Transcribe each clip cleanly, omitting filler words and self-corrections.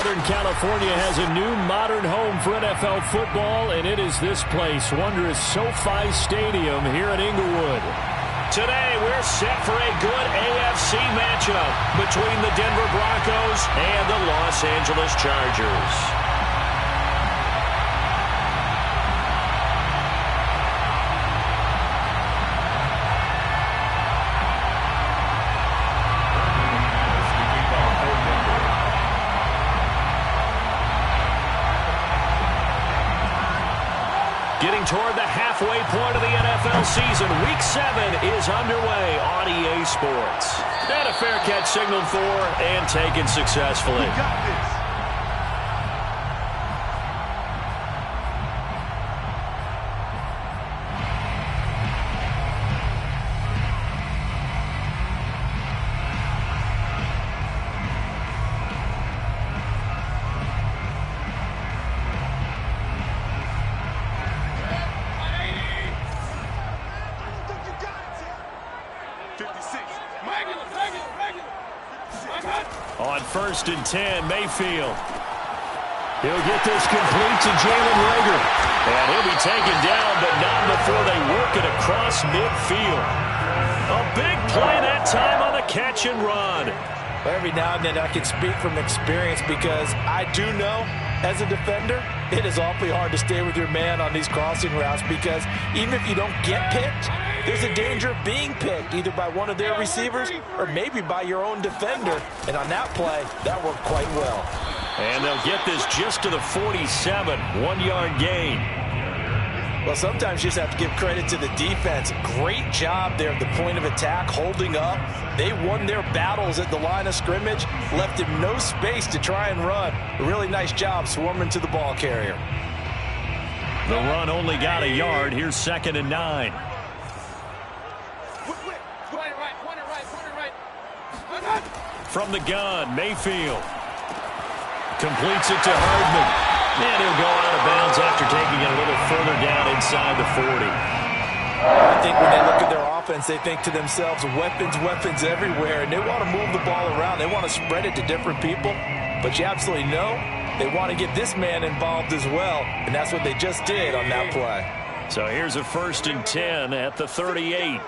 Southern California has a new modern home for NFL football, and it is this place, wondrous SoFi Stadium here in Inglewood. Today, we're set for a good AFC matchup between the Denver Broncos and the Los Angeles Chargers. Getting toward the halfway point of the NFL season, Week 7 is underway on EA Sports. And a fair catch signaled for and taken successfully. We got this. On 1st and 10, Mayfield. He'll get this complete to Jalen Reagor. And he'll be taken down, but not before they work it across midfield. A big play that time on the catch and run. Every now and then I can speak from experience because I do know, as a defender, it is awfully hard to stay with your man on these crossing routes because even if you don't get picked, there's a danger of being picked either by one of their receivers or maybe by your own defender. And on that play, that worked quite well. And they'll get this just to the 47, 1-yard gain. Well, sometimes you just have to give credit to the defense. Great job there at the point of attack, holding up. They won their battles at the line of scrimmage, left him no space to try and run. A really nice job swarming to the ball carrier. The run only got a yard. Here's 2nd and 9. From the gun, Mayfield completes it to Hardman. And he'll go out of bounds after taking it a little further down inside the 40. I think when they look at their offense, they think to themselves, weapons, weapons everywhere, and they want to move the ball around. They want to spread it to different people. But you absolutely know they want to get this man involved as well, and that's what they just did on that play. So here's a 1st and 10 at the 38.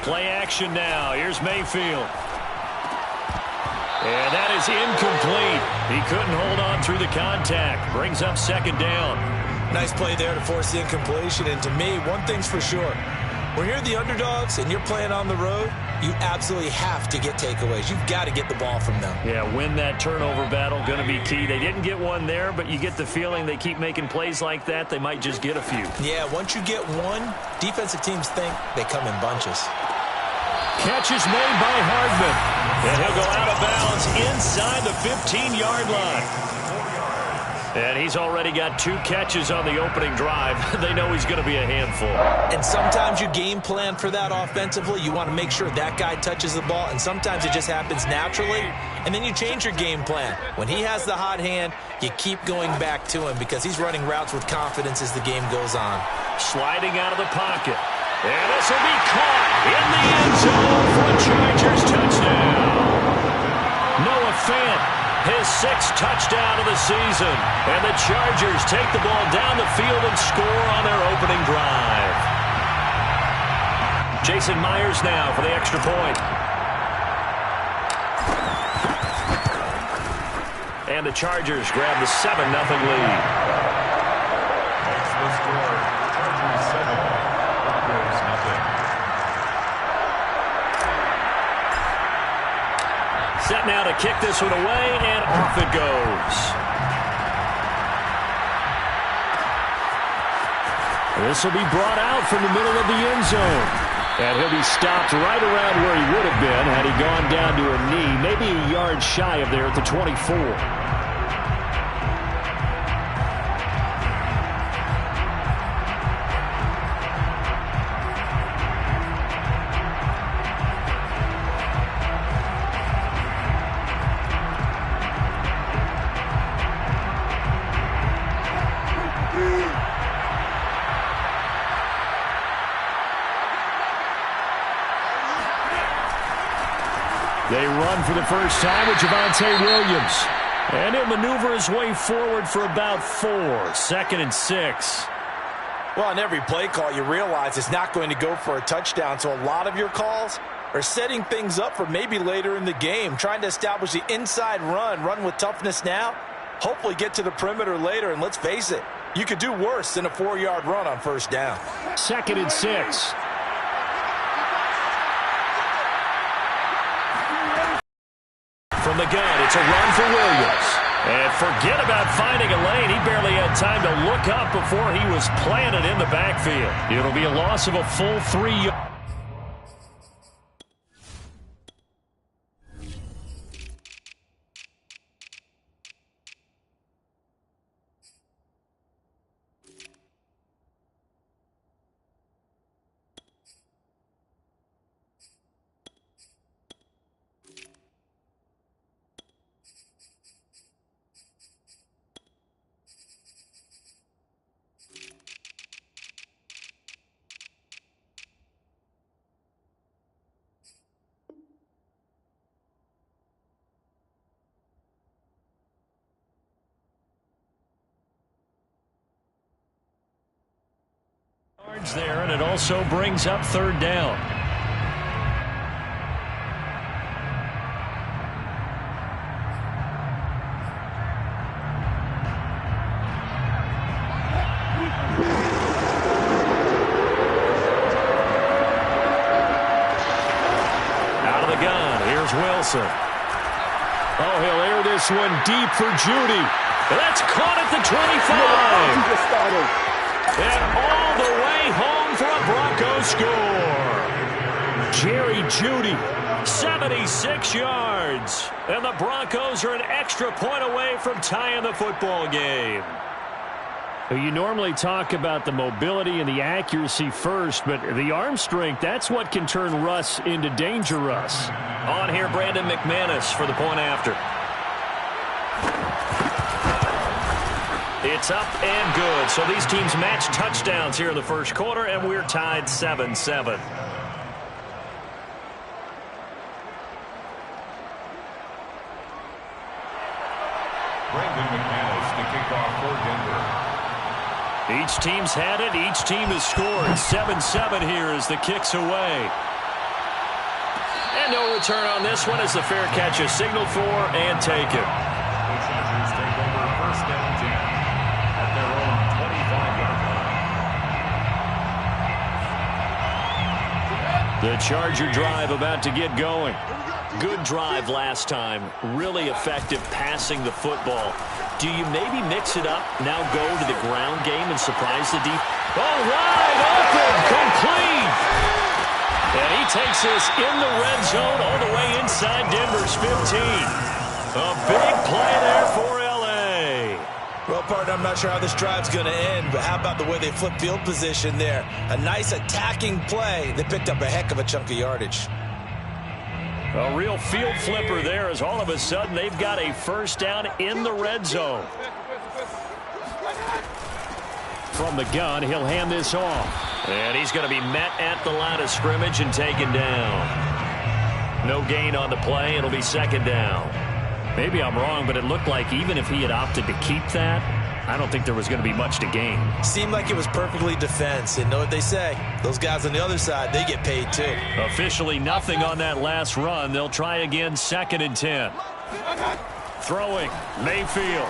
Play action now. Here's Mayfield. And that is incomplete. He couldn't hold on through the contact. Brings up 2nd down. Nice play there to force the incompletion. And to me, one thing's for sure. When you're the underdogs and you're playing on the road, you absolutely have to get takeaways. You've got to get the ball from them. Yeah, win that turnover battle, going to be key. They didn't get one there, but you get the feeling they keep making plays like that, they might just get a few. Yeah, once you get one, defensive teams think they come in bunches. Catch is made by Hardman. And he'll go out of bounds inside the 15-yard line. And he's already got 2 catches on the opening drive. They know he's going to be a handful. And sometimes you game plan for that offensively. You want to make sure that guy touches the ball, and sometimes it just happens naturally. And then you change your game plan. When he has the hot hand, you keep going back to him because he's running routes with confidence as the game goes on. Sliding out of the pocket. And this will be caught in the end zone for a Chargers touchdown. Noah Fant, his 6th touchdown of the season. And the Chargers take the ball down the field and score on their opening drive. Jason Myers now for the extra point. And the Chargers grab the 7-0 lead. Set now to kick this one away, and off it goes. This will be brought out from the middle of the end zone. And he'll be stopped right around where he would have been had he gone down to a knee, maybe a yard shy of there at the 24. They run run for the first time with Javonte Williams. And he'll maneuver his way forward for about 4. 2nd and 6. Well, on every play call, you realize it's not going to go for a touchdown. So a lot of your calls are setting things up for maybe later in the game, trying to establish the inside run with toughness now, hopefully get to the perimeter later. And let's face it, you could do worse than a 4-yard run on first down. 2nd and 6. From the gun, it's a run for Williams. And forget about finding a lane. He barely had time to look up before he was planted in the backfield. It'll be a loss of a full 3 yards. There, and it also brings up 3rd down. Out of the gun, here's Wilson. Oh, he'll air this one deep for Judy. That's caught at the 25. And all the way home for a Broncos score. Jerry Judy, 76 yards. And the Broncos are an extra point away from tying the football game. You normally talk about the mobility and the accuracy first, but the arm strength, that's what can turn Russ into Danger Russ. On here, Brandon McManus for the point after. It's up and good. So these teams match touchdowns here in the first quarter, and we're tied 7-7. Brandon McManus to kick off for Denver. Each team's had it. Each team has scored. 7-7 here as the kick's away. And no return on this one as the fair catch is signaled for and taken. The Chargers take over 1st and 10 at their own 25-yard line. The Charger drive about to get going. Good drive last time. Really effective passing the football. Do you maybe mix it up, now go to the ground game and surprise the deep? Oh, wide open, complete! And he takes this in the red zone all the way inside Denver's 15. A big play there for L.A. Well, partner, I'm not sure how this drive's going to end, but how about the way they flip field position there? A nice attacking play. They picked up a heck of a chunk of yardage. A real field flipper there as all of a sudden they've got a first down in the red zone. From the gun, he'll hand this off. And he's going to be met at the line of scrimmage and taken down. No gain on the play. It'll be 2nd down. Maybe I'm wrong, but it looked like even if he had opted to keep that, I don't think there was going to be much to gain. Seemed like it was perfectly defense. And know what they say? Those guys on the other side, they get paid too. Officially nothing on that last run. They'll try again 2nd and 10. Throwing, Mayfield.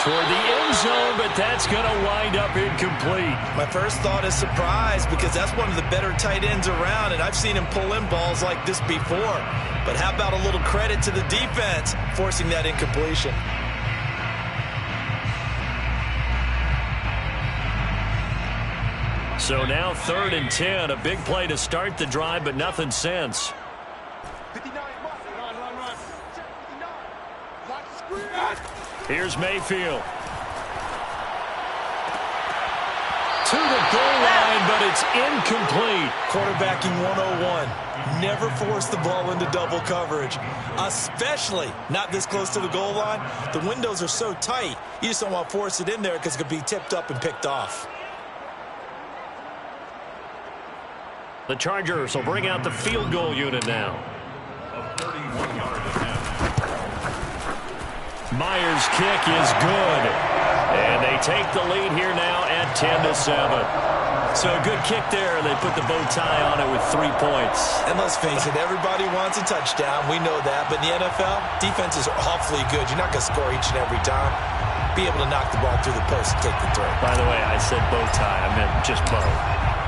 Toward the end zone, but that's going to wind up incomplete. My first thought is surprise because that's one of the better tight ends around, and I've seen him pull in balls like this before. But how about a little credit to the defense forcing that incompletion? So now 3rd and 10, a big play to start the drive, but nothing since. Here's Mayfield. To the goal line, but it's incomplete. Quarterbacking 101. Never force the ball into double coverage, especially not this close to the goal line. The windows are so tight, you just don't want to force it in there because it could be tipped up and picked off. The Chargers will bring out the field goal unit now. 1 yard attempt. Myers' kick is good. And they take the lead here now at 10-7. So a good kick there. They put the bow tie on it with 3 points. And let's face it, everybody wants a touchdown. We know that. But in the NFL, defenses are awfully good. You're not going to score each and every time. Be able to knock the ball through the post and take the throw. By the way, I said bow tie. I meant just bow.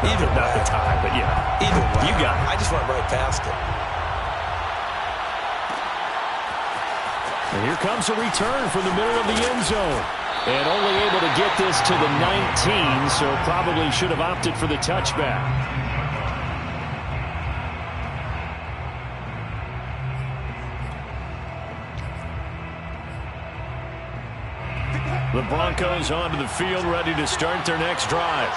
Not the tie, but yeah. Either way. You got it. I just went right past it. And here comes a return from the middle of the end zone. And only able to get this to the 19, so probably should have opted for the touchback. The Broncos onto the field, ready to start their next drive.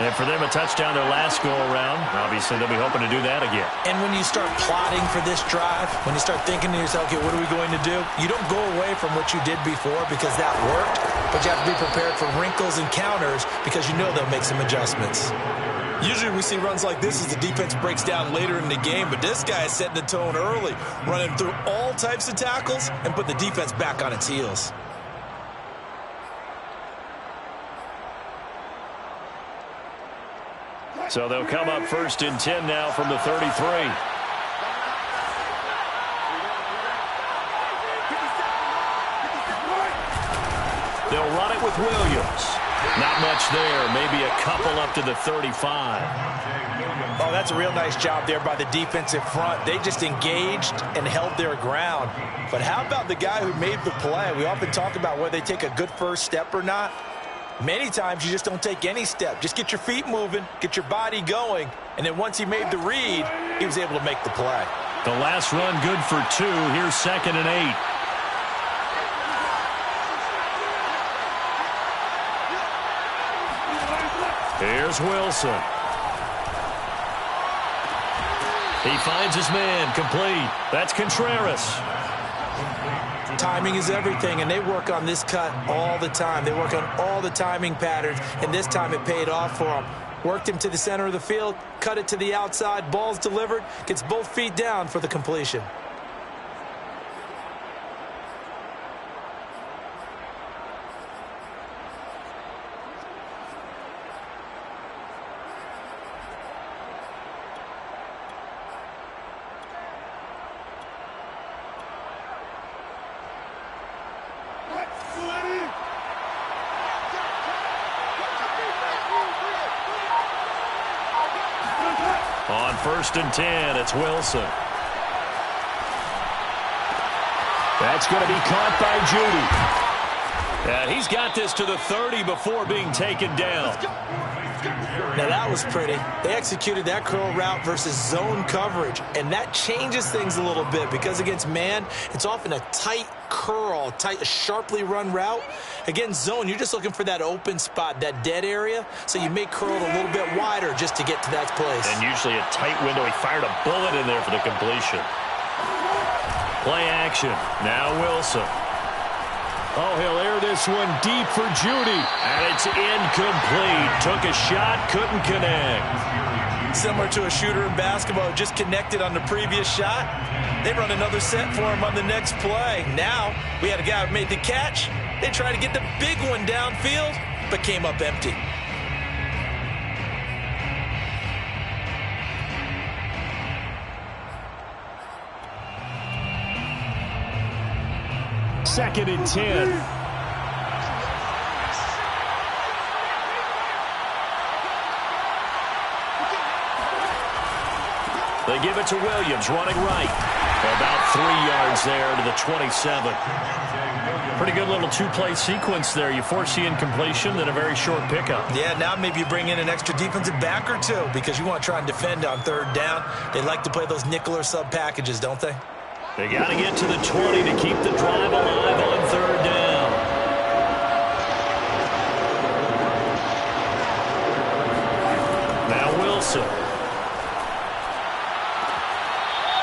And for them, a touchdown their last go-around. Obviously, they'll be hoping to do that again. And when you start plotting for this drive, when you start thinking to yourself, okay, what are we going to do? You don't go away from what you did before because that worked, but you have to be prepared for wrinkles and counters because you know they'll make some adjustments. Usually we see runs like this as the defense breaks down later in the game, but this guy is setting the tone early, running through all types of tackles and put the defense back on its heels. So they'll come up 1st and 10 now from the 33. They'll run it with Williams. Not much there. Maybe a couple up to the 35. Oh, that's a real nice job there by the defensive front. They just engaged and held their ground. But how about the guy who made the play? We often talk about whether they take a good first step or not. Many times you just don't take any step. Just get your feet moving, get your body going, and then once he made the read, he was able to make the play. The last run good for 2. Here's 2nd and 8. Here's Wilson. He finds his man, complete. That's Contreras. Timing is everything, and they work on this cut all the time. They work on all the timing patterns, and this time it paid off for them. Worked him to the center of the field, cut it to the outside, ball's delivered, gets both feet down for the completion. On 1st and 10, it's Wilson. That's going to be caught by Judy. And he's got this to the 30 before being taken down. Now that was pretty. They executed that curl route versus zone coverage, and that changes things a little bit because against man, it's often a tight curl, a sharply run route. Against zone, you're just looking for that open spot, that dead area, so you make curl a little bit wider just to get to that place. And usually a tight window. He fired a bullet in there for the completion. Play action. Now Wilson. Oh, he'll air this one deep for Judy. And it's incomplete. Took a shot, couldn't connect. Similar to a shooter in basketball who just connected on the previous shot. They run another set for him on the next play. Now, we had a guy who made the catch. They tried to get the big one downfield, but came up empty. Second and 10. They give it to Williams, running right. About 3 yards there to the 27. Pretty good little two-play sequence there. You force the incompletion, then a very short pickup. Yeah, now maybe you bring in an extra defensive back or two because you want to try and defend on 3rd down. They like to play those nickel or sub packages, don't they? They got to get to the 20 to keep the drive alive on 3rd down. Now Wilson.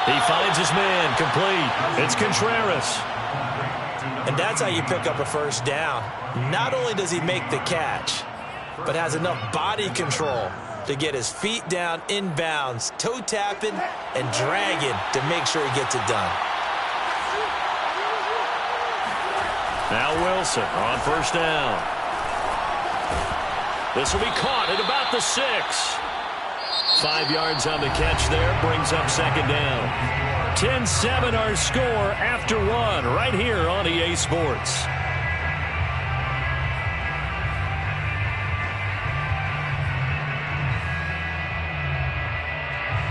He finds his man, complete. It's Contreras. And that's how you pick up a 1st down. Not only does he make the catch, but has enough body control to get his feet down inbounds, toe tapping and dragging to make sure he gets it done. Now Wilson on first down. This will be caught at about the 6. 5 yards on the catch there, brings up second down. 10-7 our score after 1 right here on EA Sports.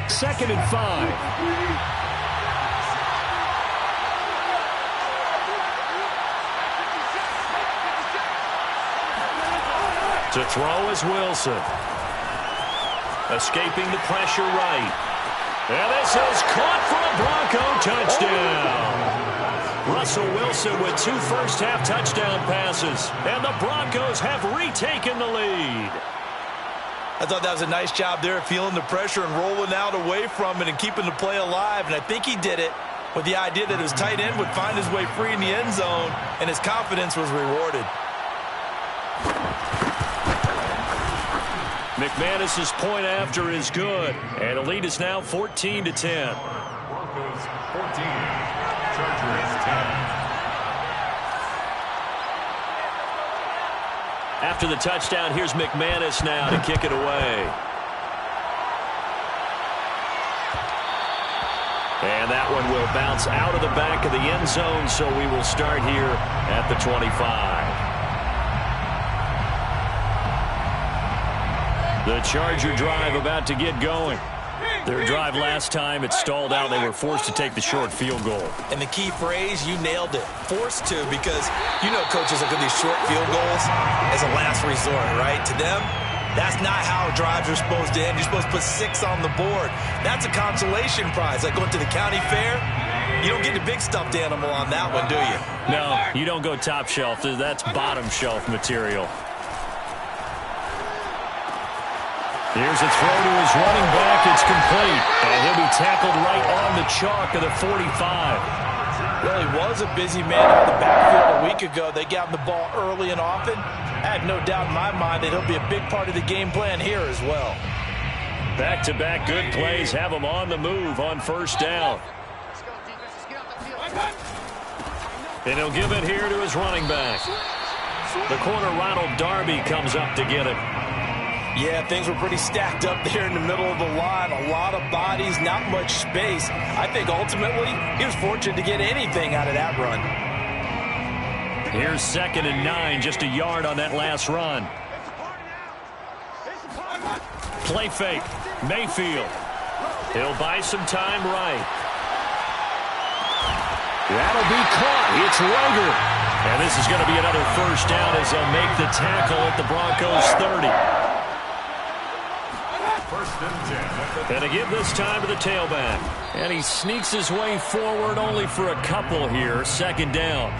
Second and 5. To throw is Wilson. Escaping the pressure right. And this is caught for a Bronco touchdown. Russell Wilson with 2 first-half touchdown passes. And the Broncos have retaken the lead. I thought that was a nice job there, feeling the pressure and rolling out away from it and keeping the play alive. And I think he did it with the idea that his tight end would find his way free in the end zone, and his confidence was rewarded. McManus's point after is good, and the lead is now 14-10. Broncos 14, Chargers 10. After the touchdown, here's McManus now to kick it away. And that one will bounce out of the back of the end zone, so we will start here at the 25. The Charger drive about to get going. Their drive last time, it stalled out. They were forced to take the short field goal. And the key phrase, you nailed it, forced to, because you know coaches look at these short field goals as a last resort, right? To them, that's not how drives are supposed to end. You're supposed to put 6 on the board. That's a consolation prize. Like going to the county fair, you don't get the big stuffed animal on that one, do you? No, you don't go top shelf. That's bottom shelf material. Here's a throw to his running back. It's complete. And he'll be tackled right on the chalk of the 45. Well, he was a busy man out of the backfield a week ago. They got him the ball early and often. I have no doubt in my mind that he'll be a big part of the game plan here as well. Back-to-back good plays have him on the move on first down. And he'll give it here to his running back. The corner, Ronald Darby, comes up to get it. Yeah, things were pretty stacked up there in the middle of the line. A lot of bodies, not much space. I think ultimately he was fortunate to get anything out of that run. Here's 2nd and 9, just a yard on that last run. Play fake, Mayfield. He'll buy some time right. That'll be caught. It's Roger. And this is going to be another first down as they'll make the tackle at the Broncos 30. And again this time to the tailback. And he sneaks his way forward only for a couple here. 2nd down.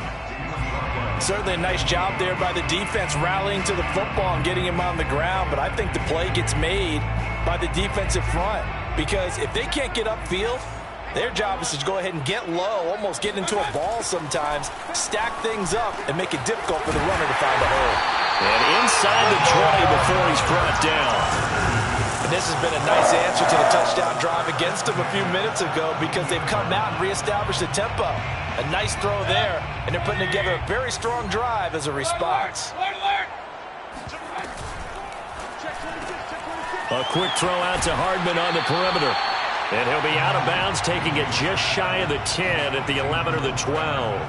Certainly a nice job there by the defense rallying to the football and getting him on the ground. But I think the play gets made by the defensive front. Because if they can't get upfield, their job is to go ahead and get low, almost get into a ball sometimes, stack things up, and make it difficult for the runner to find a hole. And inside the 20 before he's brought down. And this has been a nice answer to the touchdown drive against them a few minutes ago because they've come out and reestablished the tempo. A nice throw there, and they're putting together a very strong drive as a response. A quick throw out to Hardman on the perimeter. And he'll be out of bounds, taking it just shy of the 10 at the 11 or the 12.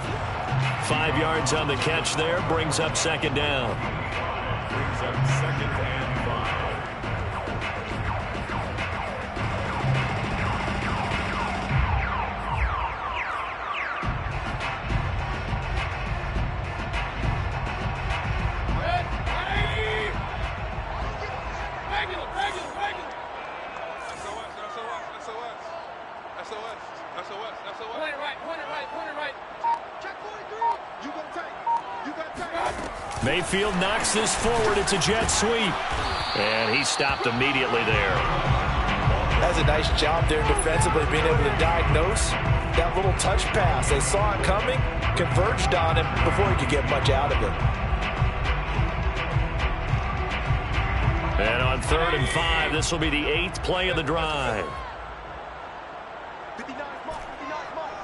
5 yards on the catch there, brings up 2nd down. Brings up 2nd and 5. Mayfield knocks this forward. It's a jet sweep. And he stopped immediately there. That's a nice job there defensively, being able to diagnose that little touch pass. They saw it coming, converged on him before he could get much out of it. And on 3rd and 5, this will be the 8th play of the drive. 59,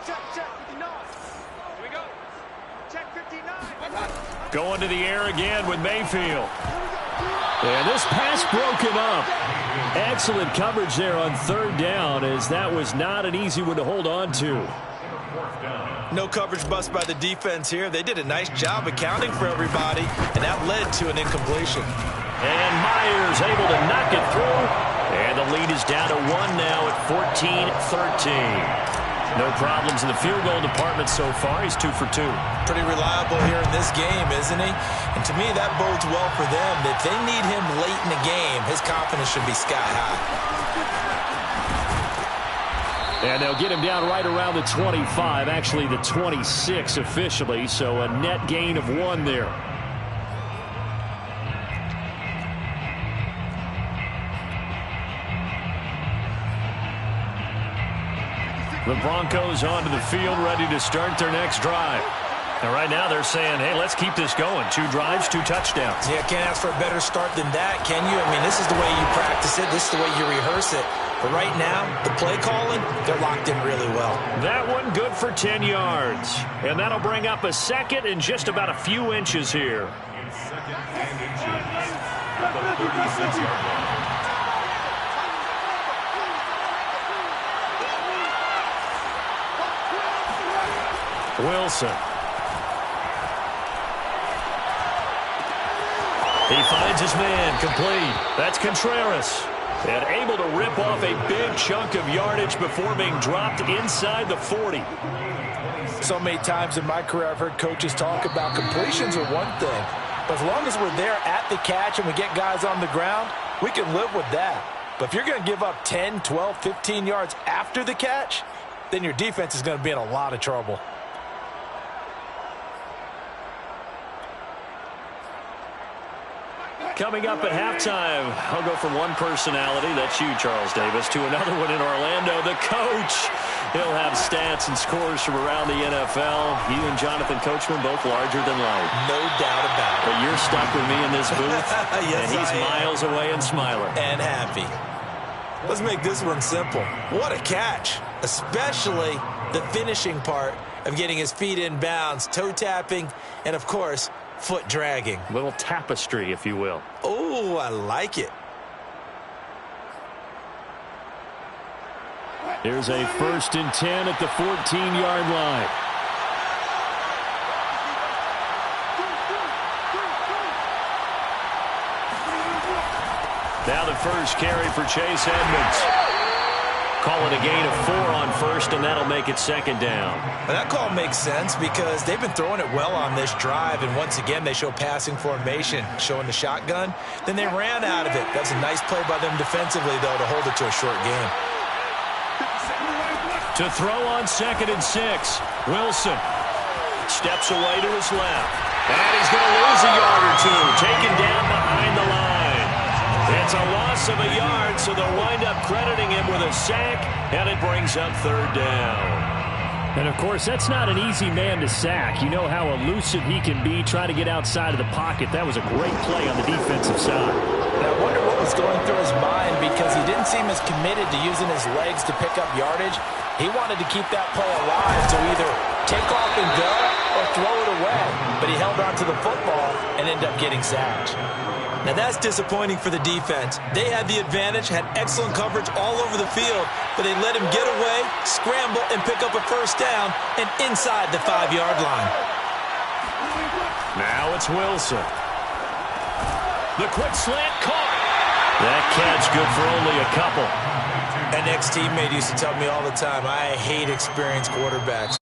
check, 59. Here we go. Check 59. Going to the air again with Mayfield. And this pass broken up. Excellent coverage there on third down, as that was not an easy one to hold on to. No coverage bust by the defense here. They did a nice job accounting for everybody, and that led to an incompletion. And Myers able to knock it through. And the lead is down to 1 now at 14-13. No problems in the field goal department so far. He's 2 for 2. Pretty reliable here in this game, isn't he? And to me, that bodes well for them. If they need him late in the game, his confidence should be sky high. And they'll get him down right around the 25, actually the 26 officially, so a net gain of 1 there. The Broncos onto the field, ready to start their next drive. And right now they're saying, hey, let's keep this going. 2 drives, 2 touchdowns. Yeah, can't ask for a better start than that, can you? I mean, this is the way you practice it. This is the way you rehearse it. But right now, the play calling, they're locked in really well. That one good for 10 yards. And that'll bring up a second and just about a few inches here. Second and inches at the 36-yard line. Wilson. He finds his man, complete. That's Contreras. And able to rip off a big chunk of yardage before being dropped inside the 40. So many times in my career I've heard coaches talk about completions are one thing. But as long as we're there at the catch and we get guys on the ground, we can live with that. But if you're going to give up 10, 12, 15 yards after the catch, then your defense is going to be in a lot of trouble. Coming up at halftime, I'll go from one personality, that's you, Charles Davis, to another one in Orlando, the coach. He'll have stats and scores from around the NFL. You and Jonathan Coachman both larger than life. No doubt about it. But you're stuck with me in this booth, yes, and he's miles away and smiling. And happy. Let's make this one simple. What a catch, especially the finishing part of getting his feet in bounds, toe tapping, and, of course, foot dragging. Little tapestry, if you will. Oh, I like it. Here's a 1st and 10 at the 14-yard line. Now the first carry for Chase Edmonds. Call it a gain of 4 on first, and that'll make it 2nd down. Well, that call makes sense because they've been throwing it well on this drive, and once again they show passing formation, showing the shotgun. Then they ran out of it. That's a nice play by them defensively, though, to hold it to a short game. To throw on 2nd and 6, Wilson steps away to his left. And he's going to lose a yard or 2, taken down behind the line. It's a loss of a yard, so they'll wind up crediting him with a sack, and it brings up 3rd down. And, of course, that's not an easy man to sack. You know how elusive he can be, trying to get outside of the pocket. That was a great play on the defensive side. And I wonder what was going through his mind because he didn't seem as committed to using his legs to pick up yardage. He wanted to keep that play alive to either take off and go or throw it away. But he held on to the football and ended up getting sacked. Now that's disappointing for the defense. They had the advantage, had excellent coverage all over the field, but they let him get away, scramble, and pick up a 1st down and inside the 5-yard line. Now it's Wilson. The quick slant caught. That catch good for only a couple. An ex-teammate used to tell me all the time, I hate experienced quarterbacks.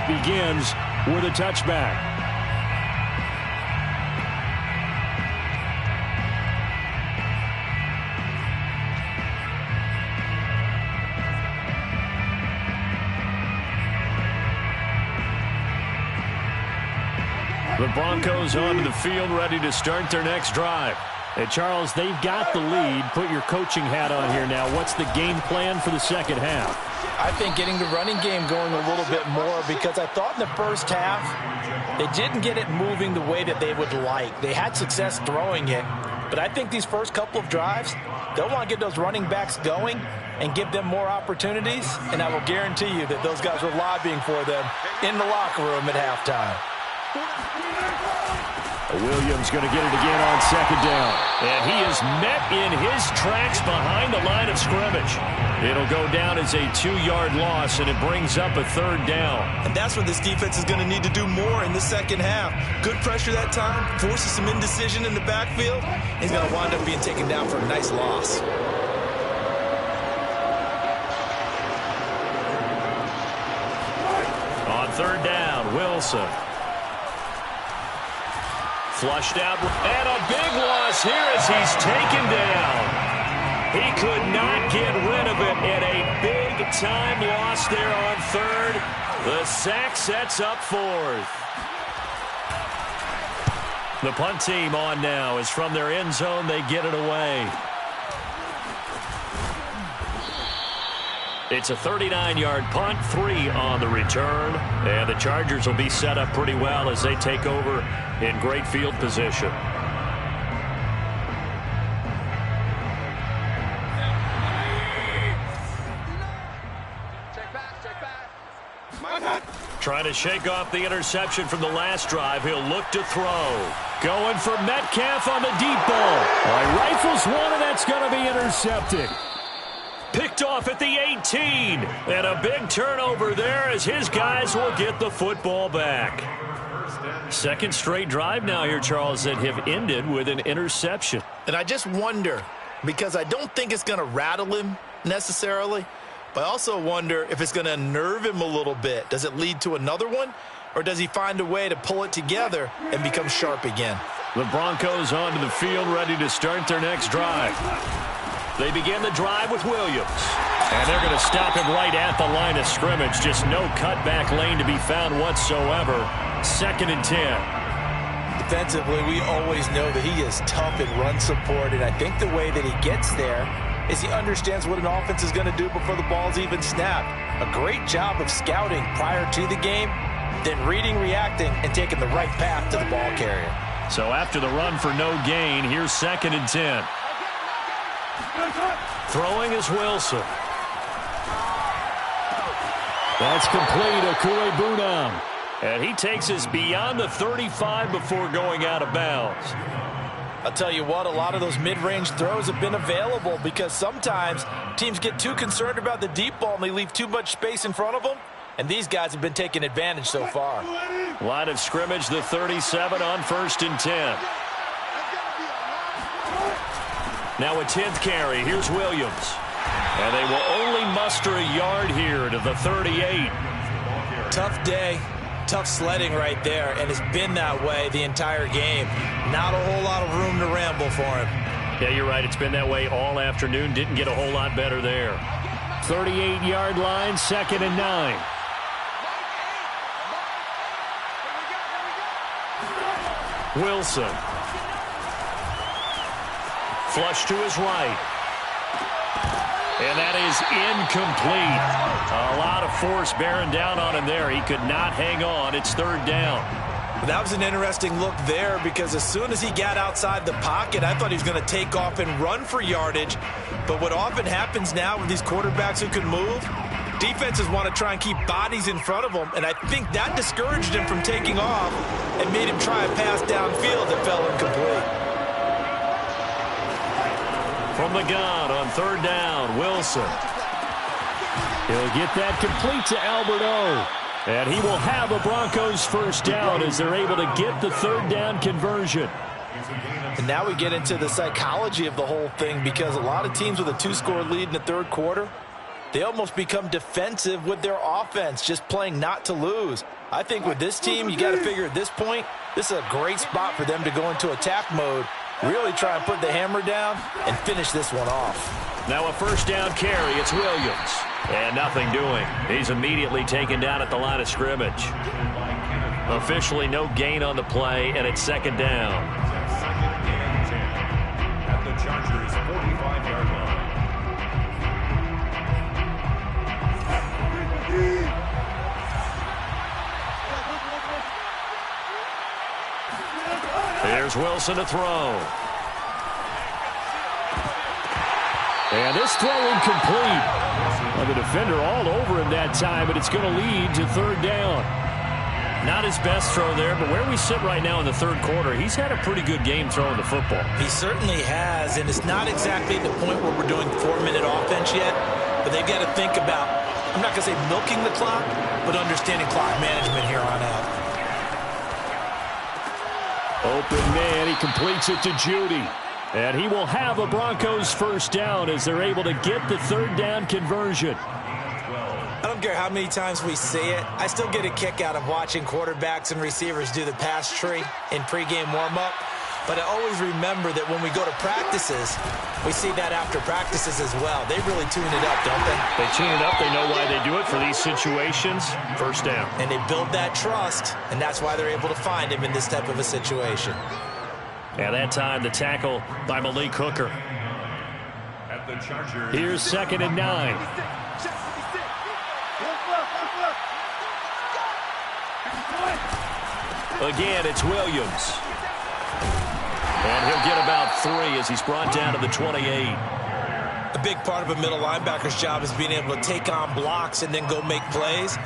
begins with a touchback. The Broncos onto the field, ready to start their next drive. Hey, Charles, they've got the lead. Put your coaching hat on here now. What's the game plan for the second half? I think getting the running game going a little bit more, because I thought in the first half they didn't get it moving the way that they would like. They had success throwing it, but I think these first couple of drives, they'll want to get those running backs going and give them more opportunities, and I will guarantee you that those guys were lobbying for them in the locker room at halftime. Williams going to get it again on second down. And he is met in his tracks behind the line of scrimmage. It'll go down as a 2-yard loss, and it brings up a third down. And that's what this defense is going to need to do more in the second half. Good pressure that time, forces some indecision in the backfield. He's going to wind up being taken down for a nice loss. On third down, Wilson. Flushed out, and a big loss here as he's taken down. He could not get rid of it, and a big-time loss there on third. The sack sets up fourth. The punt team on now is from their end zone. They get it away. It's a 39-yard punt, 3 on the return. And the Chargers will be set up pretty well as they take over in great field position. Trying to shake off the interception from the last drive. He'll look to throw. Going for Metcalf on the deep ball. Rifles one, and that's going to be intercepted. Picked off at the 18. And a big turnover there as his guys will get the football back. Second straight drive now here, Charles, that have ended with an interception. And I just wonder, because I don't think it's going to rattle him necessarily, but I also wonder if it's going to unnerve him a little bit. Does it lead to another one, or does he find a way to pull it together and become sharp again? The Broncos onto the field, ready to start their next drive. They begin the drive with Williams. And they're going to stop him right at the line of scrimmage. Just no cutback lane to be found whatsoever. 2nd and 10. Defensively, we always know that he is tough in run support, and I think the way that he gets there is he understands what an offense is going to do before the ball's even snapped. A great job of scouting prior to the game, then reading, reacting, and taking the right path to the ball carrier. So after the run for no gain, here's 2nd and 10. Throwing is Wilson. That's complete. Okuegbunam. And he takes us beyond the 35 before going out of bounds. I'll tell you what, a lot of those mid-range throws have been available because sometimes teams get too concerned about the deep ball and they leave too much space in front of them. And these guys have been taking advantage so far. Line of scrimmage, the 37 on 1st and 10. Now a 10th carry. Here's Williams. And they will only muster a yard here to the 38. Tough day. Tough sledding right there, and it's been that way the entire game. Not a whole lot of room to ramble for him. Yeah, you're right. It's been that way all afternoon. Didn't get a whole lot better there. 38-yard line, 2nd and 9. Wilson. Flush to his right. And that is incomplete. A lot of force bearing down on him there. He could not hang on. It's 3rd down. That was an interesting look there because as soon as he got outside the pocket, I thought he was going to take off and run for yardage. But what often happens now with these quarterbacks who can move, defenses want to try and keep bodies in front of them. And I think that discouraged him from taking off and made him try a pass downfield that fell incomplete. From the gun on 3rd down, Wilson. He'll get that complete to Albert O. And he will have a Broncos 1st down as they're able to get the 3rd down conversion. And now we get into the psychology of the whole thing because a lot of teams with a 2-score lead in the 3rd quarter, they almost become defensive with their offense, just playing not to lose. I think with this team, you got to figure at this point, this is a great spot for them to go into attack mode, really try and put the hammer down and finish this one off. Now a first down carry. It's Williams. And nothing doing. He's immediately taken down at the line of scrimmage. Officially no gain on the play, and it's second down. Second and 10 at the Chargers' 45-yard line. Here's Wilson to throw. And this throw incomplete. Well, the defender all over him that time, but it's going to lead to third down. Not his best throw there, but where we sit right now in the third quarter, he's had a pretty good game throwing the football. He certainly has, and it's not exactly the point where we're doing 4-minute offense yet, but they've got to think about, I'm not going to say milking the clock, but understanding clock management here on out. Open man, he completes it to Judy. And he will have a Broncos first down as they're able to get the third down conversion. I don't care how many times we see it. I still get a kick out of watching quarterbacks and receivers do the pass tree in pregame warm-up. But I always remember that when we go to practices, we see that after practices as well. They really tune it up, don't they? They tune it up. They know why they do it for these situations. First down. And they build that trust, and that's why they're able to find him in this type of a situation. At that time, the tackle by Malik Hooker. At the Chargers. Here's second and 9. Again, it's Williams. And he'll get about 3 as he's brought down to the 28. A big part of a middle linebacker's job is being able to take on blocks and then go make plays.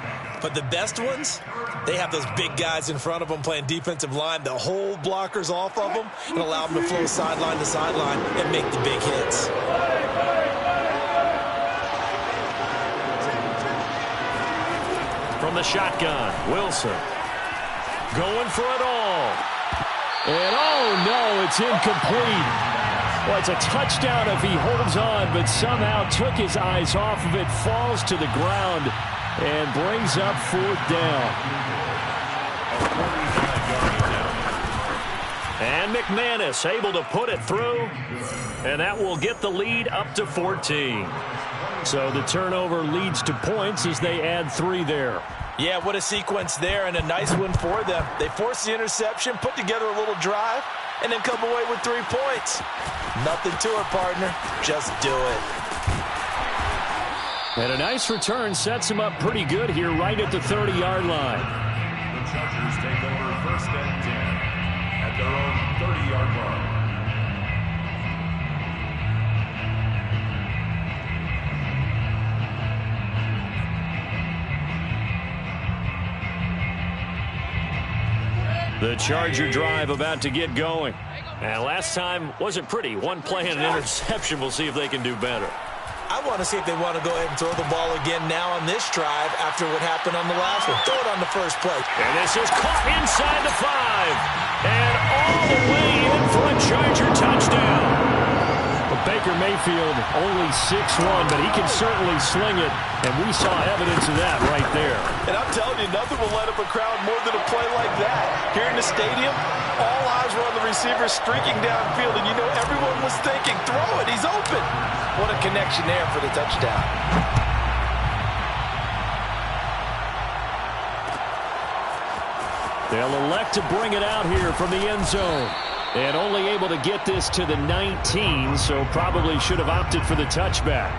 But the best ones, they have those big guys in front of them playing defensive line. They'll hold blockers off of them and allow them to flow sideline to sideline and make the big hits. From the shotgun, Wilson. Going for it all. And oh no, it's incomplete. Well, it's a touchdown if he holds on, but somehow took his eyes off of it, falls to the ground, and brings up fourth down. And McManus able to put it through, and that will get the lead up to 14. So the turnover leads to points as they add 3 there. Yeah, what a sequence there, and a nice one for them. They force the interception, put together a little drive, and then come away with 3 points. Nothing to it, partner. Just do it. And a nice return sets him up pretty good here right at the 30-yard line. The Chargers take over first and 10 at their own 30-yard line. The Charger drive about to get going. And last time wasn't pretty. One play and an interception. We'll see if they can do better. I want to see if they want to go ahead and throw the ball again now on this drive after what happened on the last one. Throw it on the first play. And this is caught inside the 5. And all the way in for a Charger touchdown. But Baker Mayfield only 6'1", but he can certainly sling it. And we saw evidence of that right there. And I'm telling you, nothing will light up a crowd more than a play like that. Here in the stadium, all eyes were on the receiver streaking downfield, and you know everyone was thinking, throw it, he's open. What a connection there for the touchdown. They'll elect to bring it out here from the end zone. And only able to get this to the 19, so probably should have opted for the touchback.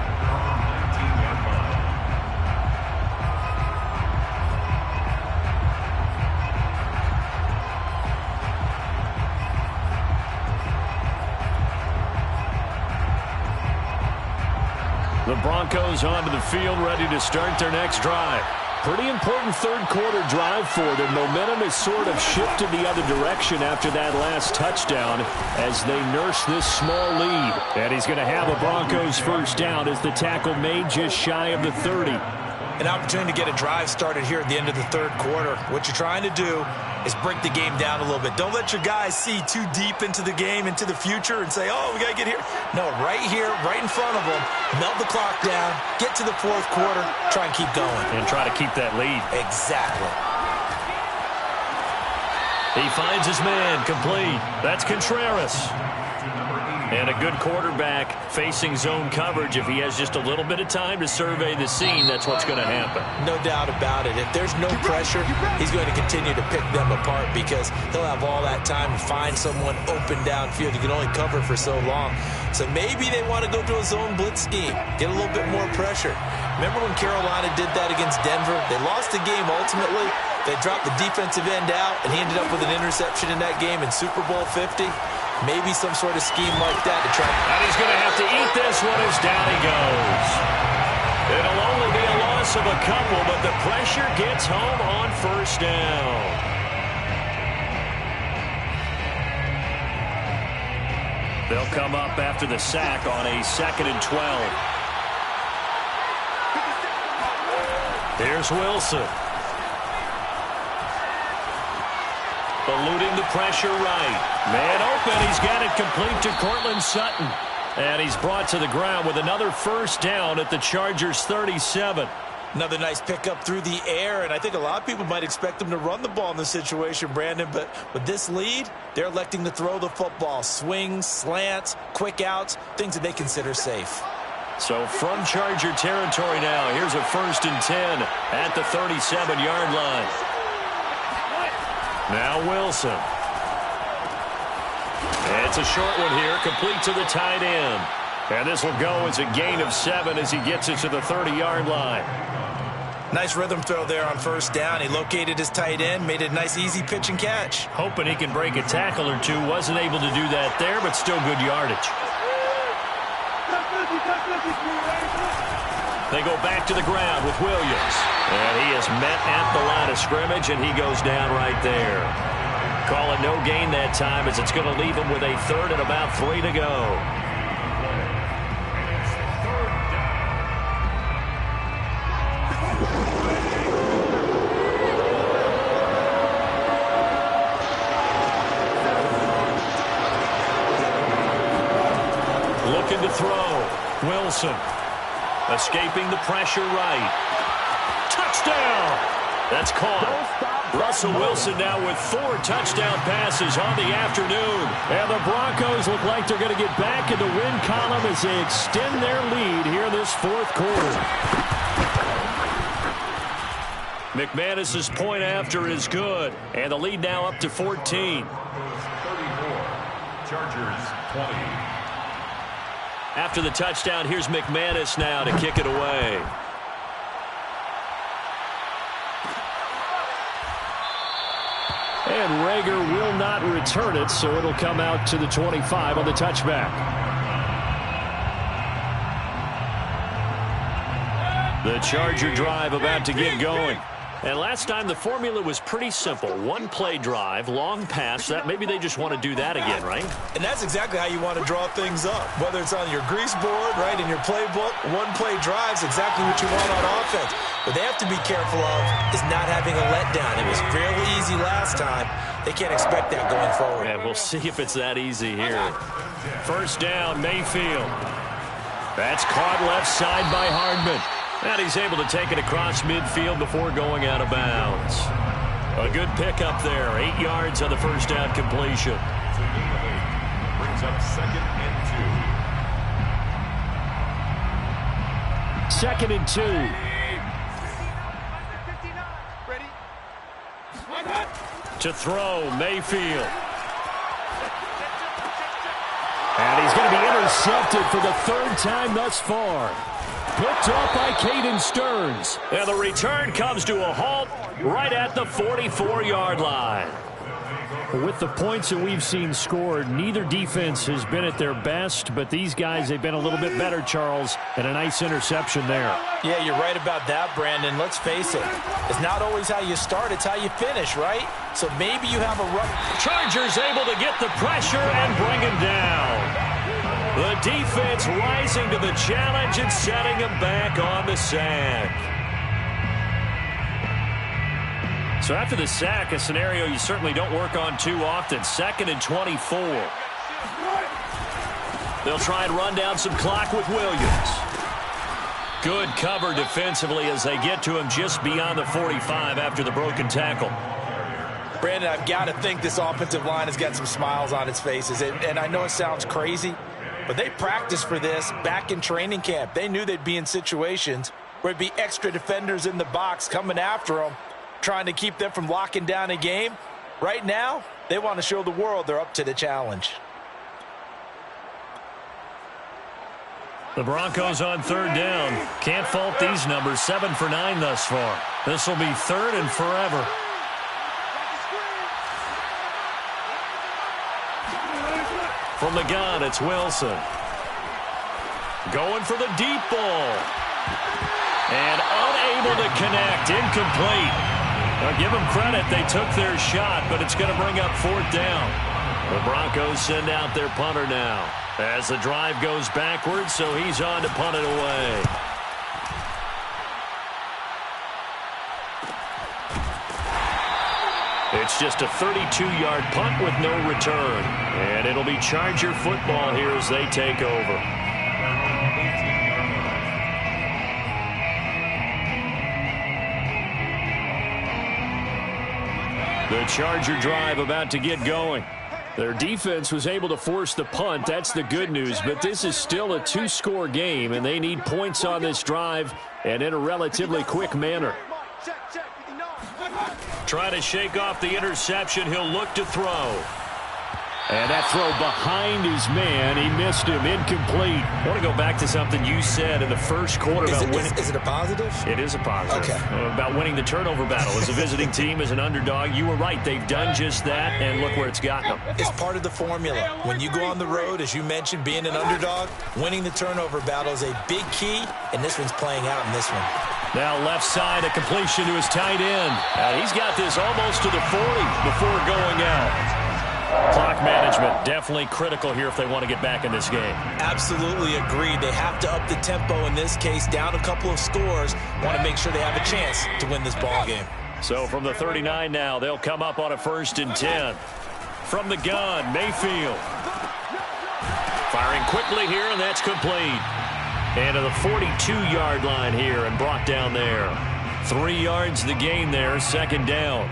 The Broncos onto the field, ready to start their next drive. Pretty important third quarter drive for them. Momentum has sort of shifted the other direction after that last touchdown as they nurse this small lead. And he's going to have a Broncos first down as the tackle made just shy of the 30. an opportunity to get a drive started here at the end of the third quarter. What you're trying to do is break the game down a little bit. Don't let your guys see too deep into the game, into the future, and say, oh, we got to get here. No, right here, right in front of them, melt the clock down, get to the fourth quarter, try and keep going. And try to keep that lead. Exactly. He finds his man, complete. That's Contreras. And a good quarterback facing zone coverage. If he has just a little bit of time to survey the scene, that's what's going to happen. No doubt about it. If there's no pressure, he's going to continue to pick them apart because he'll have all that time to find someone open downfield. You can only cover for so long. So maybe they want to go to a zone blitz scheme, get a little bit more pressure. Remember when Carolina did that against Denver? They lost the game ultimately. They dropped the defensive end out, and he ended up with an interception in that game in Super Bowl 50. Maybe some sort of scheme like that to try. And he's going to have to eat this one as down he goes. It'll only be a loss of a couple, but the pressure gets home on first down. They'll come up after the sack on a 2nd and 12. Here's Wilson. Eluding the pressure right. Man open. He's got it complete to Cortland Sutton. And he's brought to the ground with another first down at the Chargers' 37. Another nice pickup through the air, and I think a lot of people might expect them to run the ball in this situation, Brandon, but with this lead, they're electing to throw the football. Swings, slants, quick outs, things that they consider safe. So from Charger territory now, here's a 1st and 10 at the 37-yard line. Now Wilson. It's a short one here, complete to the tight end. And this will go as a gain of 7 as he gets it to the 30-yard line. Nice rhythm throw there on first down. He located his tight end, made it a nice easy pitch and catch. Hoping he can break a tackle or two. Wasn't able to do that there, but still good yardage. They go back to the ground with Williams. And he is met at the line of scrimmage, and he goes down right there. Call it no gain that time as it's going to leave him with a 3rd and about 3 to go. Looking to throw. Wilson. Escaping the pressure right. Touchdown! That's caught. Russell Wilson now with 4 touchdown passes on the afternoon. And the Broncos look like they're going to get back in the win column as they extend their lead here this 4th quarter. McManus's point after is good. And the lead now up to 14. 34. Chargers 20. After the touchdown, here's McManus now to kick it away. And Rager will not return it, so it'll come out to the 25 on the touchback. The Charger drive about to get going. And last time the formula was pretty simple. 1-play drive, long pass. That maybe they just want to do that again, right? And that's exactly how you want to draw things up. Whether it's on your grease board, right, in your playbook, 1-play drive's exactly what you want on offense. What they have to be careful of is not having a letdown. It was fairly easy last time. They can't expect that going forward. And we'll see if it's that easy here. First down, Mayfield. That's caught left side by Hardman. And he's able to take it across midfield before going out of bounds. A good pickup there. 8 yards on the first down completion. Brings up 2nd and 2. 2nd and 2. To throw, Mayfield. And he's going to be intercepted for the 3rd time thus far. Picked off by Caden Stearns. And the return comes to a halt right at the 44-yard line. With the points that we've seen scored, neither defense has been at their best, but these guys, they've been a little bit better, Charles, and a nice interception there. Yeah, you're right about that, Brandon. Let's face it. It's not always how you start, it's how you finish, right? So maybe you have a rough... Chargers able to get the pressure and bring him down. The defense rising to the challenge and setting him back on the sack. So after the sack, a scenario you certainly don't work on too often. 2nd and 24. They'll try and run down some clock with Williams. Good cover defensively as they get to him just beyond the 45 after the broken tackle. Brandon, I've got to think this offensive line has got some smiles on its faces. And I know it sounds crazy, but they practiced for this back in training camp. They knew they'd be in situations where there'd be extra defenders in the box coming after them, trying to keep them from locking down a game. Right now, they want to show the world they're up to the challenge. The Broncos on 3rd down. Can't fault these numbers. 7 for 9 thus far. This will be 3rd and forever. From the gun, it's Wilson. Going for the deep ball. And unable to connect. Incomplete. Now give them credit. They took their shot, but it's going to bring up 4th down. The Broncos send out their punter now as the drive goes backwards, so he's on to punt it away. It's just a 32-yard punt with no return. And it'll be Charger football here as they take over. The Charger drive about to get going. Their defense was able to force the punt. That's the good news. But this is still a 2-score game, and they need points on this drive and in a relatively quick manner. Trying to shake off the interception. He'll look to throw. And that throw behind his man. He missed him. Incomplete. I want to go back to something you said in the first quarter about winning. Is it a positive? It is a positive. Okay. About winning the turnover battle. As a visiting team, as an underdog, you were right. They've done just that, and look where it's gotten them. It's part of the formula. When you go on the road, as you mentioned, being an underdog, winning the turnover battle is a big key, and this one's playing out in this one. Now left side, a completion to his tight end. He's got this almost to the 40 before going out. Clock management definitely critical here if they want to get back in this game. Absolutely agreed. They have to up the tempo in this case, down a couple of scores. Want to make sure they have a chance to win this ball game. So from the 39 now, they'll come up on a 1st and 10. From the gun, Mayfield. Firing quickly here, and that's complete. And to the 42-yard line here and brought down there. 3 yards the gain there, 2nd down.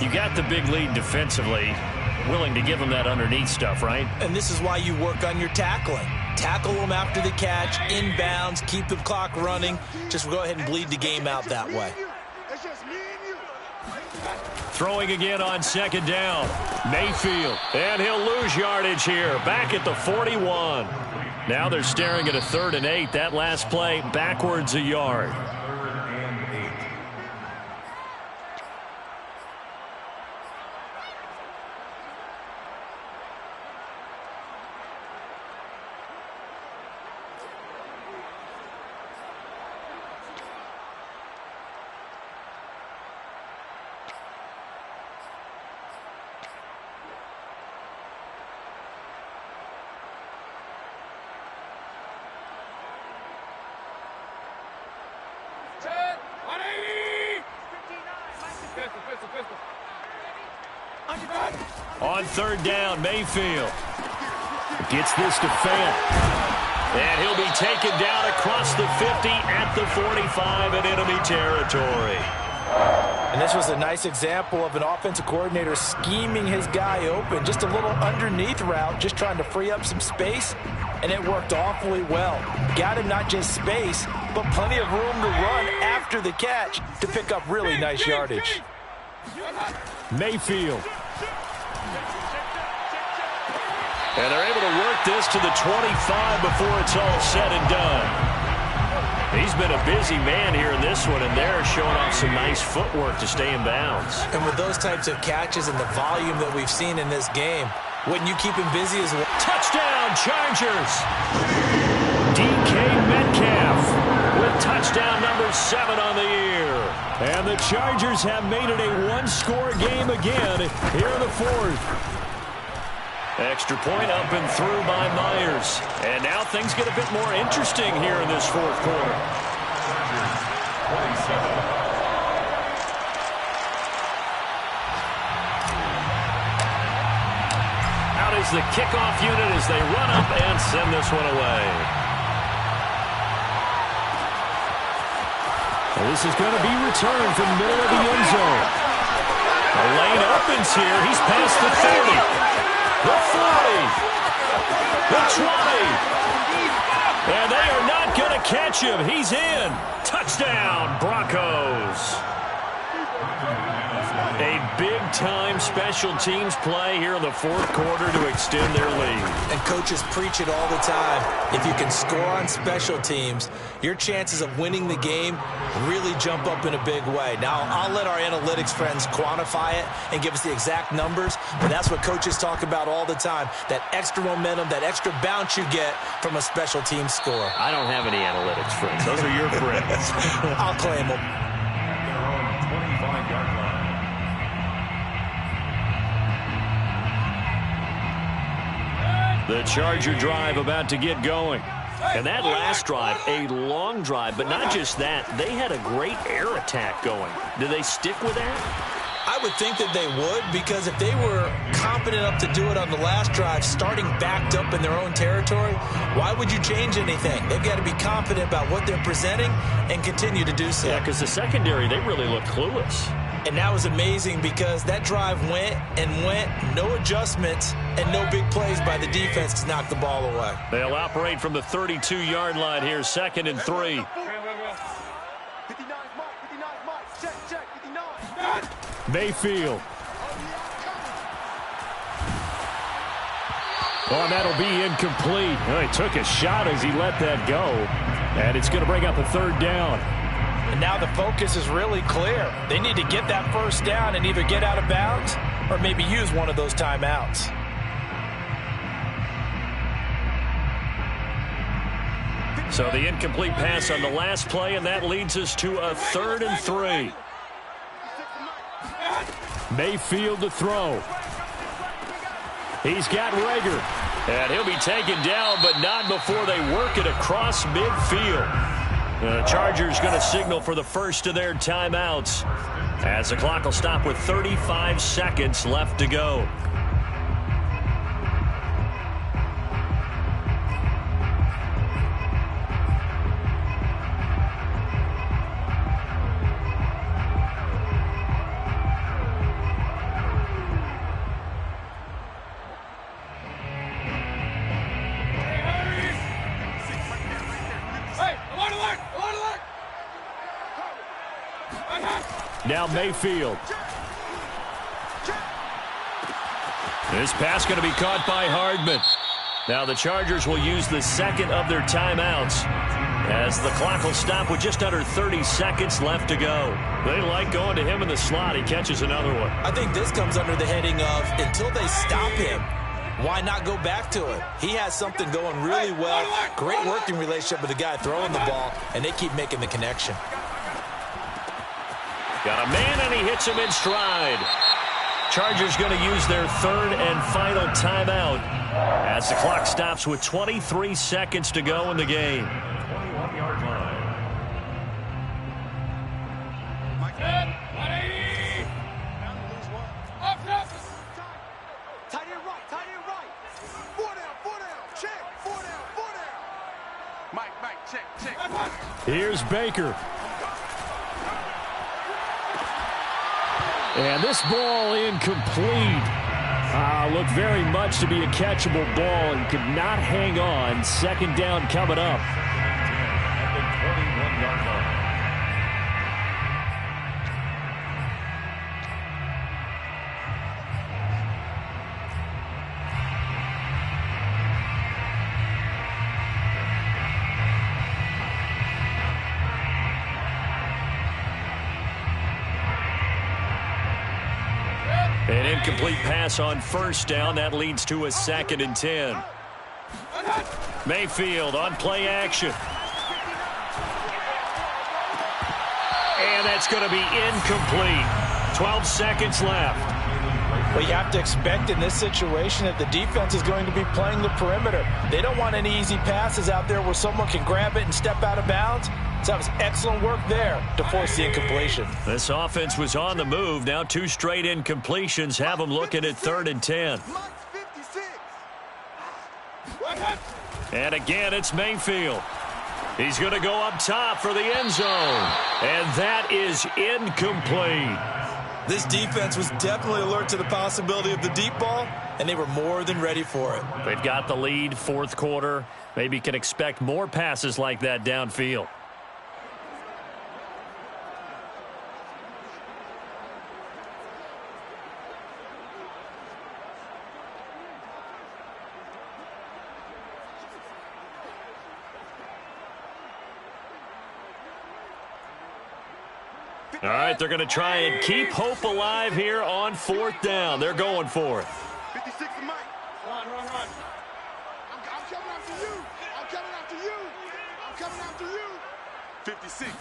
You got the big lead defensively. Willing to give them that underneath stuff, right? And this is why you work on your tackling. Tackle them after the catch, inbounds, keep the clock running. Just go ahead and bleed the game out that way. Throwing again on 2nd down. Mayfield. And he'll lose yardage here. Back at the 41. Now they're staring at a 3rd and 8. That last play backwards a yard. On 3rd down, Mayfield gets this to Fant. And he'll be taken down across the 50 at the 45 in enemy territory. And this was a nice example of an offensive coordinator scheming his guy open. Just a little underneath route, just trying to free up some space. And it worked awfully well. Got him not just space, but plenty of room to run after the catch to pick up really nice yardage. Mayfield. And they're able to work this to the 25 before it's all said and done. He's been a busy man here in this one, and they're showing off some nice footwork to stay in bounds. And with those types of catches and the volume that we've seen in this game, wouldn't you keep him busy as well? Touchdown, Chargers! DK Metcalf with touchdown number 7 on the year. And the Chargers have made it a 1-score game again here in the 4th. Extra point up and through by Myers. And now things get a bit more interesting here in this 4th quarter. is the kickoff unit as they run up and send this one away. Well, this is going to be returned from the middle of the end zone. The lane opens here. He's past the 30, the 40, the 20. And they are not going to catch him. He's in. Touchdown, Broncos. A big-time special teams play here in the fourth quarter to extend their lead. And coaches preach it all the time. If you can score on special teams, your chances of winning the game really jump up in a big way. Now, I'll let our analytics friends quantify it and give us the exact numbers, but that's what coaches talk about all the time, that extra momentum, that extra bounce you get from a special team score. I don't have any analytics friends. Those are your friends. I'll claim them. Their own 25-yard line. The Charger drive about to get going. And that last drive, a long drive, but not just that. They had a great air attack going. Do they stick with that? I would think that they would, because if they were confident enough to do it on the last drive, starting backed up in their own territory, why would you change anything? They've got to be confident about what they're presenting and continue to do so. Yeah, because the secondary, they really look clueless. And that was amazing because that drive went and went, no adjustments and no big plays by the defense to knock the ball away. They'll operate from the 32-yard line here, 2nd and 3. Mayfield. Oh, and that'll be incomplete. Well, he took a shot as he let that go. And it's going to bring up a 3rd down. And now the focus is really clear. They need to get that first down and either get out of bounds or maybe use one of those timeouts. So the incomplete pass on the last play, and that leads us to a 3rd and 3. Mayfield to throw. He's got Rager. And he'll be taken down, but not before they work it across midfield. The Chargers going to signal for the first of their timeouts as the clock will stop with 35 seconds left to go. Now Mayfield. This pass going to be caught by Hardman. Now the Chargers will use the second of their timeouts as the clock will stop with just under 30 seconds left to go. They like going to him in the slot. He catches another one. I think this comes under the heading of until they stop him, why not go back to it? He has something going really well. Great working relationship with the guy throwing the ball, and they keep making the connection. Got a man, and he hits him in stride. Chargers going to use their 3rd and final timeout as the clock stops with 23 seconds to go in the game. 21-yard line. Here's Baker. And this ball incomplete. Looked very much to be a catchable ball and could not hang on. 2nd down coming up. At the 21-yard line. An incomplete pass on 1st down. That leads to a 2nd and 10. Mayfield on play action. And that's going to be incomplete. 12 seconds left. Well, you have to expect in this situation that the defense is going to be playing the perimeter. They don't want any easy passes out there where someone can grab it and step out of bounds. So that was excellent work there to force the incompletion. This offense was on the move. Now 2 straight incompletions have them looking at 3rd and 10. And again, it's Mayfield. He's going to go up top for the end zone. And that is incomplete. This defense was definitely alert to the possibility of the deep ball, and they were more than ready for it. They've got the lead, fourth quarter. Maybe can expect more passes like that downfield. All right, they're going to try and keep hope alive here on fourth down. They're going for it. 56 to Mike. Run. I'm coming after you. I'm coming after you. I'm coming after you. 56.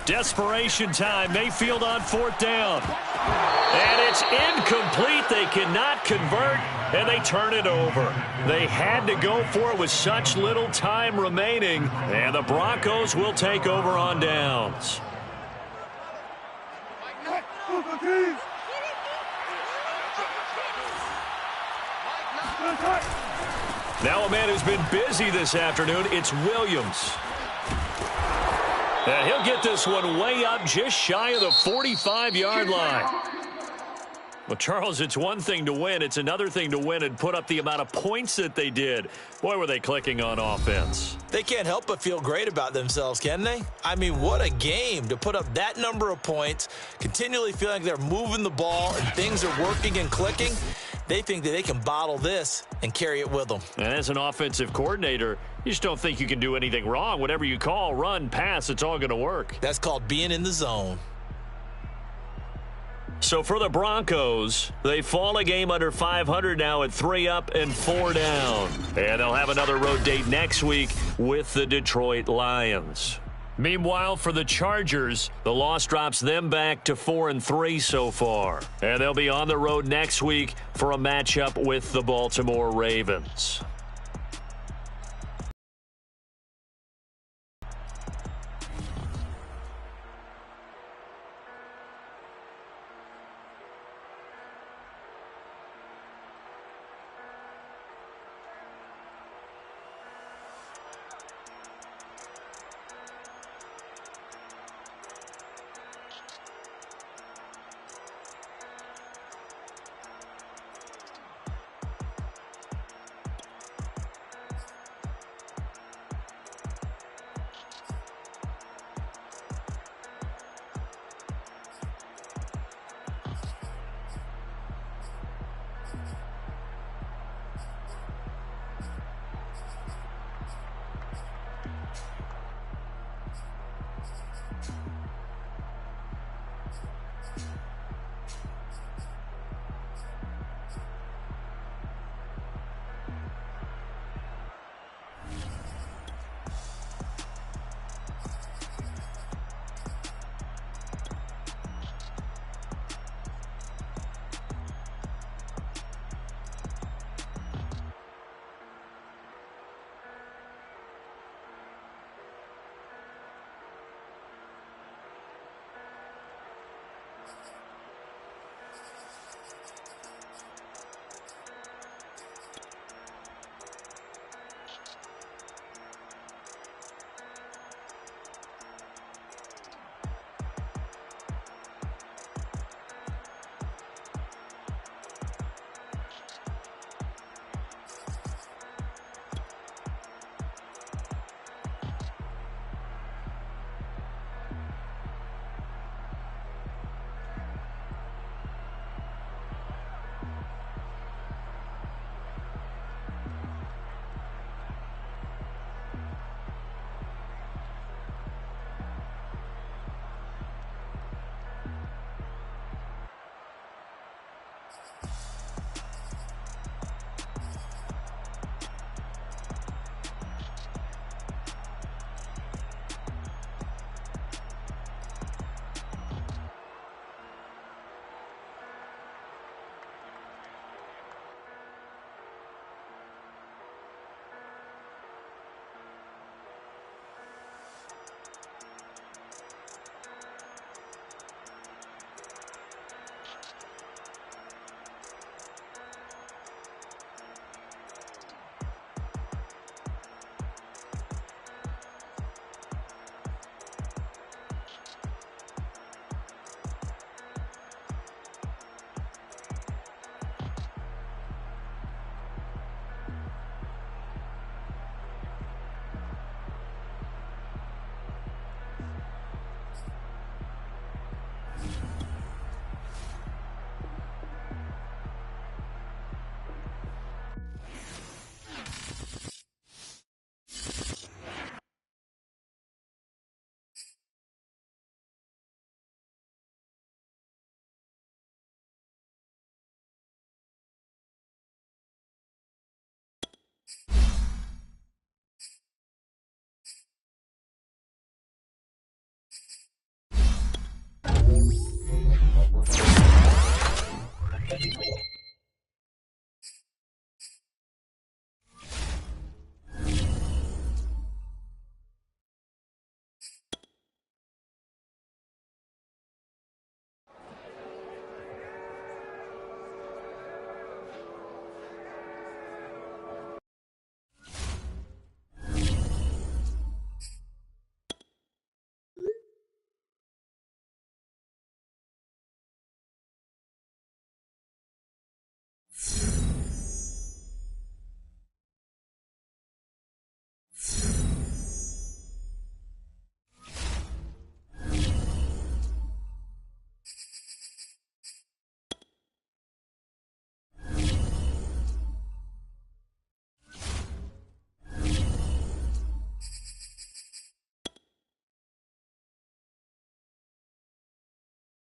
Desperation time. Mayfield on fourth down. And it's incomplete. They cannot convert, and they turn it over. They had to go for it with such little time remaining, and the Broncos will take over on downs. Now a man who's been busy this afternoon, it's Williams. And he'll get this one way up just shy of the 45-yard line. Well, Charles, it's one thing to win. It's another thing to win and put up the amount of points that they did. Boy, were they clicking on offense. They can't help but feel great about themselves, can they? I mean, what a game to put up that number of points, continually feeling like they're moving the ball and things are working and clicking. They think that they can bottle this and carry it with them. And as an offensive coordinator, you just don't think you can do anything wrong. Whatever you call, run, pass, it's all going to work. That's called being in the zone. So for the Broncos, they fall a game under 500 now at 3 up and 4 down. And they'll have another road date next week with the Detroit Lions. Meanwhile, for the Chargers, the loss drops them back to 4-3 so far. And they'll be on the road next week for a matchup with the Baltimore Ravens.